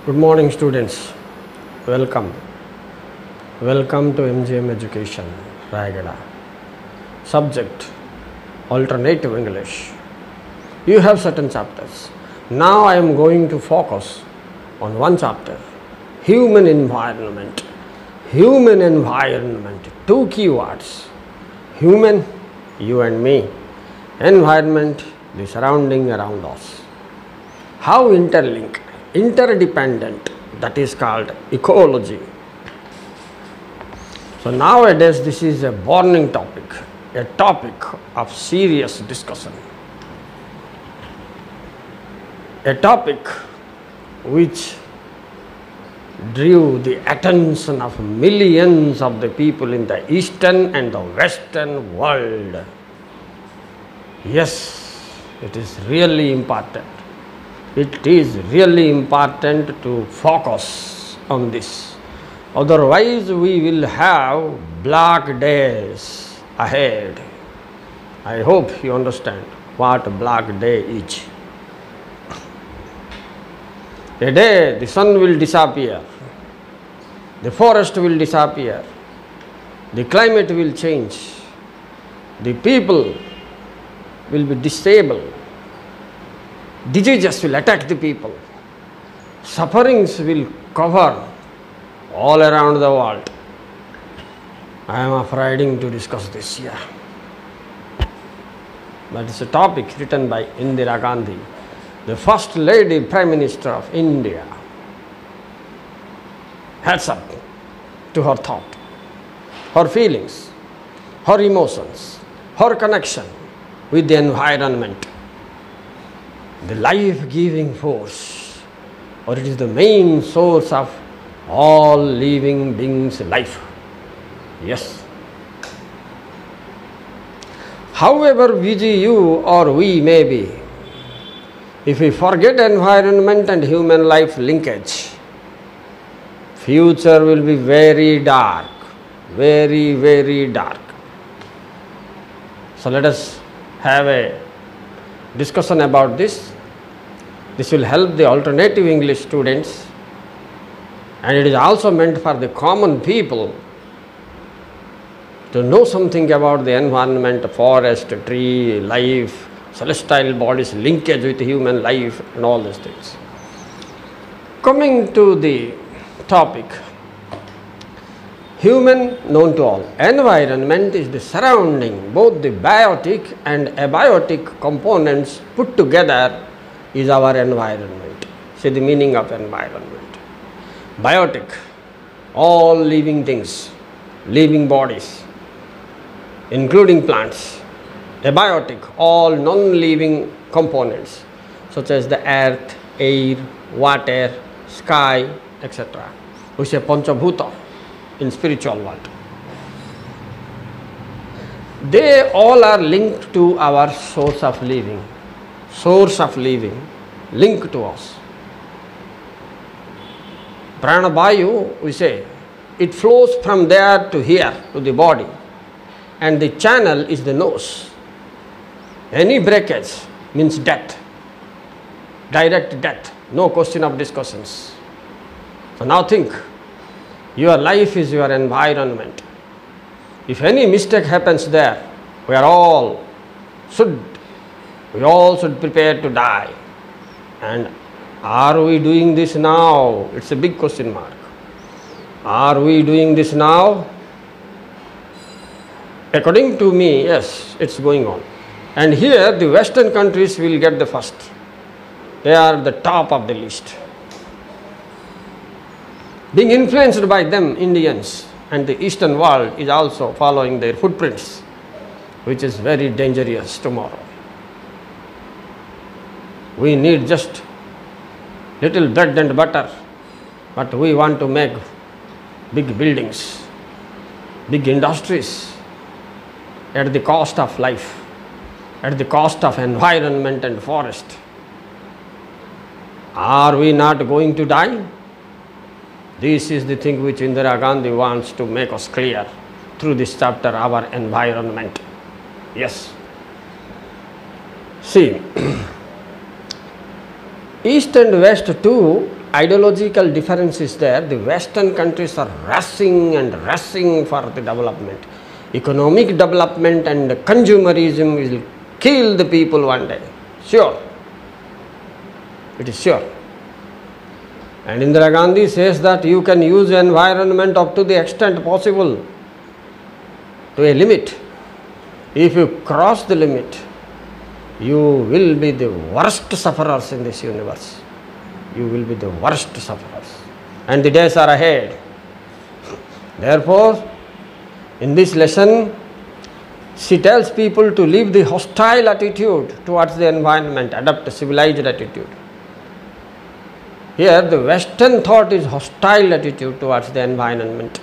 Good morning, students. Welcome. Welcome to MGM Education, Rayagada. Subject, Alternative English. You have certain chapters. Now I am going to focus on one chapter, Human Environment. Human environment, two keywords. Human, you and me. Environment, the surrounding around us. How interlinked, interdependent, that is called ecology. So nowadays this is a burning topic, a topic of serious discussion. A topic which drew the attention of millions of the people in the Eastern and the Western world. Yes, it is really important. It is really important to focus on this. Otherwise, we will have black days ahead. I hope you understand what black day is. A day the sun will disappear, the forest will disappear, the climate will change, the people will be disabled, diseases will attack the people, sufferings will cover all around the world. I am afraid to discuss this here. But it's a topic written by Indira Gandhi, the first lady Prime Minister of India. Hats up to her thought, her feelings, her emotions, her connection with the environment, the life-giving force, or it is the main source of all living beings' life. Yes. However busy you or we may be, if we forget environment and human life linkage, future will be very dark, very, very dark. So let us have a discussion about this. This will help the alternative English students, and it is also meant for the common people to know something about the environment, forest, tree, life, celestial bodies, linkage with human life and all these things. Coming to the topic, human known to all. Environment is the surrounding, both the biotic and abiotic components put together is our environment. See the meaning of environment. Biotic, all living things, living bodies, including plants. Abiotic, all non-living components such as the earth, air, water, sky, etc. We say Panchabhuta in spiritual world. They all are linked to our source of living, linked to us. Prana-vayu, we say, it flows from there to here, to the body, and the channel is the nose. Any breakage means death, direct death, no question of discussions. So now think, your life is your environment. If any mistake happens there, we all should prepare to die. And are we doing this now? It's a big question mark. Are we doing this now? According to me, yes, it's going on. And here the Western countries will get the first. They are the top of the list. Being influenced by them, Indians and the Eastern world is also following their footprints, which is very dangerous tomorrow. We need just little bread and butter, but we want to make big buildings, big industries at the cost of life, at the cost of environment and forest. Are we not going to die? This is the thing which Indira Gandhi wants to make us clear through this chapter, our environment. Yes. See, East and West too ideological difference is there. The Western countries are rushing and rushing for the development. Economic development and consumerism will kill the people one day. Sure. It is sure. And Indira Gandhi says that you can use environment up to the extent possible, to a limit. If you cross the limit, you will be the worst sufferers in this universe. You will be the worst sufferers. And the days are ahead. Therefore, in this lesson, she tells people to leave the hostile attitude towards the environment, adopt a civilized attitude. Here, the Western thought is hostile attitude towards the environment.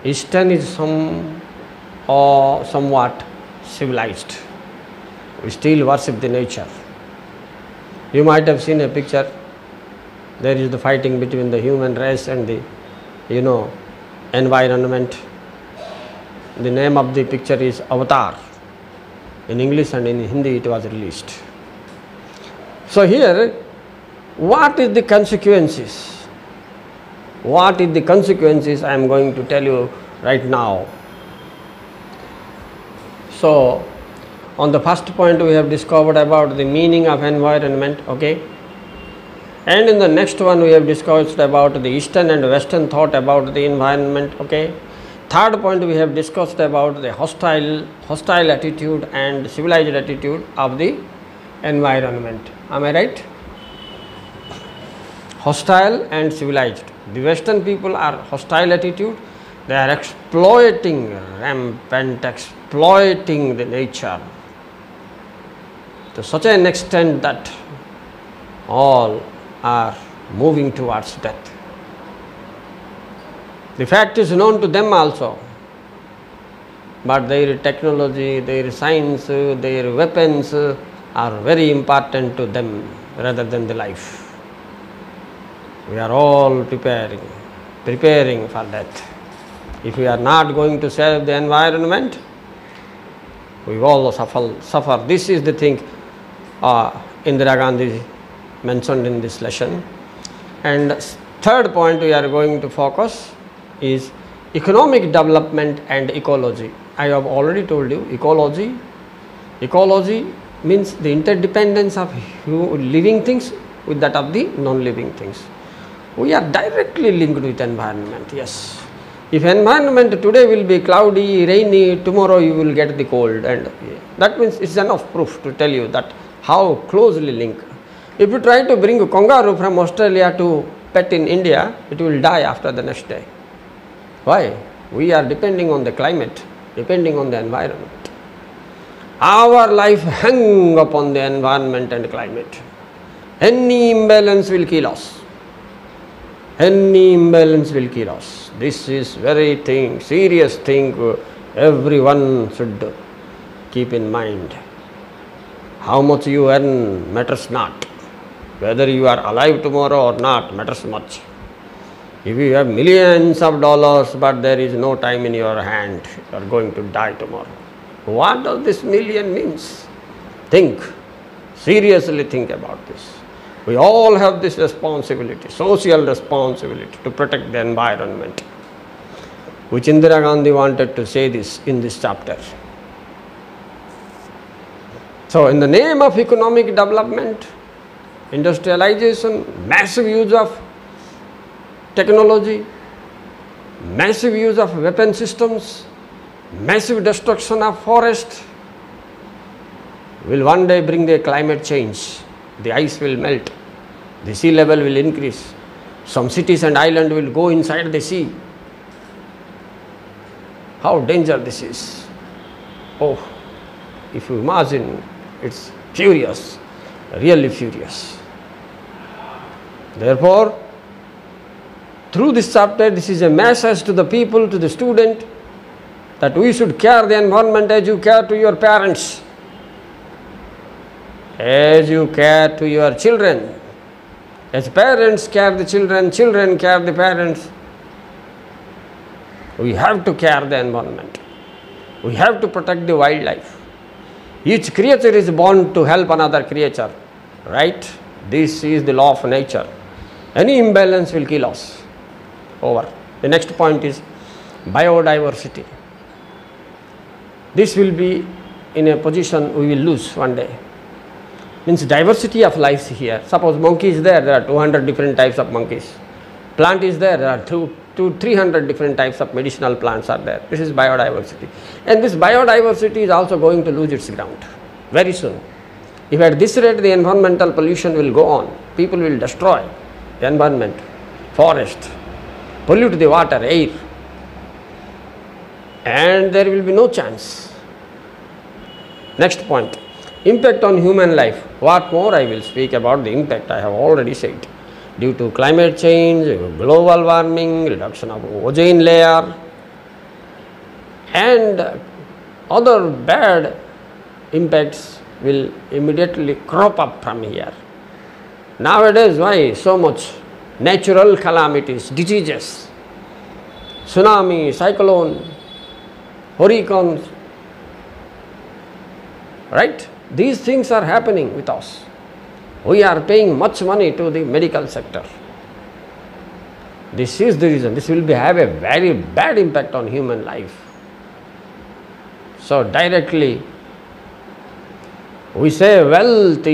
Eastern is somewhat civilized. We still worship the nature. You might have seen a picture. There is the fighting between the human race and the, environment. The name of the picture is Avatar. In English and in Hindi it was released. So here, what is the consequences? What is the consequences I am going to tell you right now. So, on the first point we have discovered about the meaning of environment, okay. And in the next one we have discussed about the Eastern and Western thought about the environment, okay. Third point we have discussed about the hostile attitude and civilized attitude of the environment. Am I right? Hostile and civilized. The Western people are hostile attitude. They are exploiting, rampant exploiting the nature to such an extent that all are moving towards death. The fact is known to them also, but their technology, their science, their weapons are very important to them rather than the life. We are all preparing for death. If we are not going to save the environment, we all suffer. This is the thing Indira Gandhi mentioned in this lesson. And third point we are going to focus is economic development and ecology. I have already told you ecology. Ecology means the interdependence of living things with that of the non-living things. We are directly linked with environment, yes. If environment today will be cloudy, rainy, tomorrow you will get the cold, and that means it's enough proof to tell you that how closely linked. If you try to bring a kangaroo from Australia to pet in India, it will die after the next day. Why? We are depending on the climate, depending on the environment. Our life hangs upon the environment and climate. Any imbalance will kill us. Any imbalance will kill us. This is very serious thing everyone should keep in mind. How much you earn matters not. Whether you are alive tomorrow or not matters much. If you have millions of dollars but there is no time in your hand, you are going to die tomorrow. What does this million means? Think. Seriously think about this. We all have this responsibility, social responsibility to protect the environment, which Indira Gandhi wanted to say this in this chapter. So, in the name of economic development, industrialization, massive use of technology, massive use of weapon systems, massive destruction of forest will one day bring the climate change. The ice will melt, the sea level will increase, some cities and islands will go inside the sea. How dangerous this is. Oh, if you imagine, it's furious, really furious. Therefore, through this chapter, this is a message to the people, to the student, that we should care the environment as you care to your parents, as you care to your children. As parents care the children, children care the parents. We have to care the environment. We have to protect the wildlife. Each creature is born to help another creature, right? This is the law of nature. Any imbalance will kill us. Over. The next point is biodiversity. This will be in a position we will lose one day. Means diversity of lives here. Suppose monkey is there, there are 200 different types of monkeys. Plant is there, there are 300 different types of medicinal plants are there. This is biodiversity. And this biodiversity is also going to lose its ground very soon. If at this rate the environmental pollution will go on, people will destroy the environment, forest, pollute the water, air, and there will be no chance. Next point, impact on human life. What more I will speak about the impact I have already said. Due to climate change, global warming, reduction of ozone layer, and other bad impacts will immediately crop up from here. Nowadays, why so much natural calamities, diseases, tsunami, cyclone, hurricanes, right? These things are happening with us. We are paying much money to the medical sector. This is the reason. This will have a very bad impact on human life. So directly we say health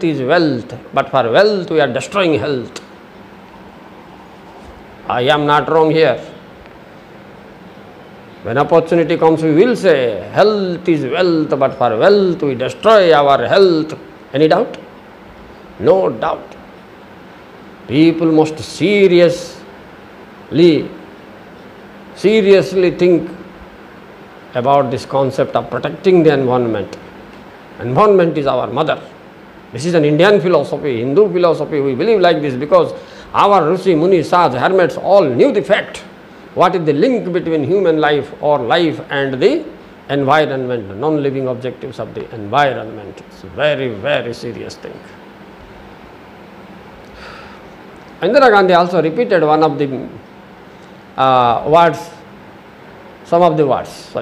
is wealth, but for wealth we are destroying health. I am not wrong here. When opportunity comes, we will say health is wealth, but for wealth we destroy our health. Any doubt? No doubt. People must seriously think about this concept of protecting the environment. Environment is our mother. This is an Indian philosophy, Hindu philosophy. We believe like this because our Rishi, Muni, Saj, hermits all knew the fact. What is the link between human life or life and the environment, the non-living objectives of the environment? It's a very, very serious thing. Indira Gandhi also repeated one of the words, some of the words,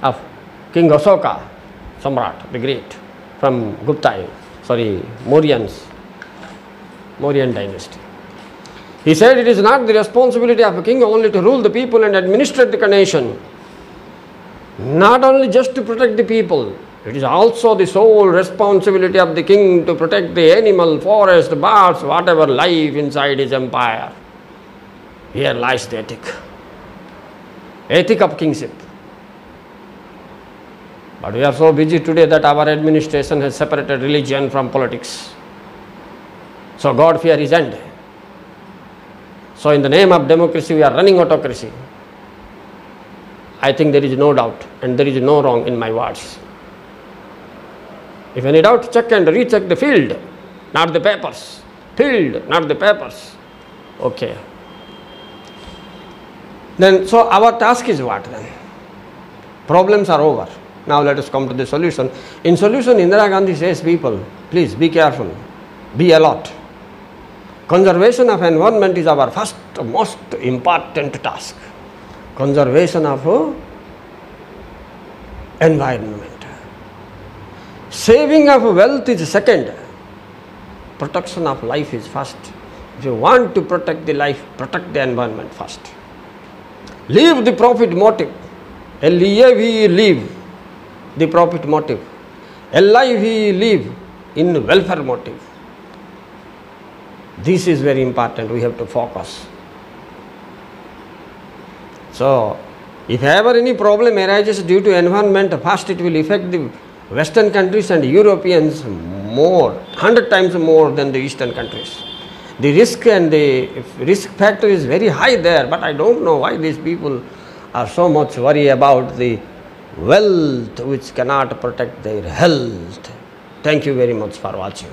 of King Ashoka, Samrat, the Great, from Mauryan dynasty. He said, it is not the responsibility of a king only to rule the people and administrate the nation. Not only just to protect the people, it is also the sole responsibility of the king to protect the animal, forest, birds, whatever life inside his empire. Here lies the ethic of kingship. But we are so busy today that our administration has separated religion from politics. So God fear is end. So in the name of democracy we are running autocracy. I think there is no doubt and there is no wrong in my words. If any doubt, check and recheck the field, not the papers. Field, not the papers. Okay. Then, so our task is what then? Problems are over. Now let us come to the solution. In solution, Indira Gandhi says people, please be careful, be alert. Conservation of environment is our first most important task. Conservation of environment. Saving of wealth is second. Protection of life is first. If you want to protect the life, protect the environment first. Leave the profit motive. L-E-A-V, leave the profit motive. L-I-V, leave in welfare motive. This is very important. We have to focus. So, if ever any problem arises due to environment, first it will affect the Western countries and Europeans more, 100 times more than the Eastern countries. The risk and the risk factor is very high there, but I don't know why these people are so much worried about the wealth which cannot protect their health. Thank you very much for watching.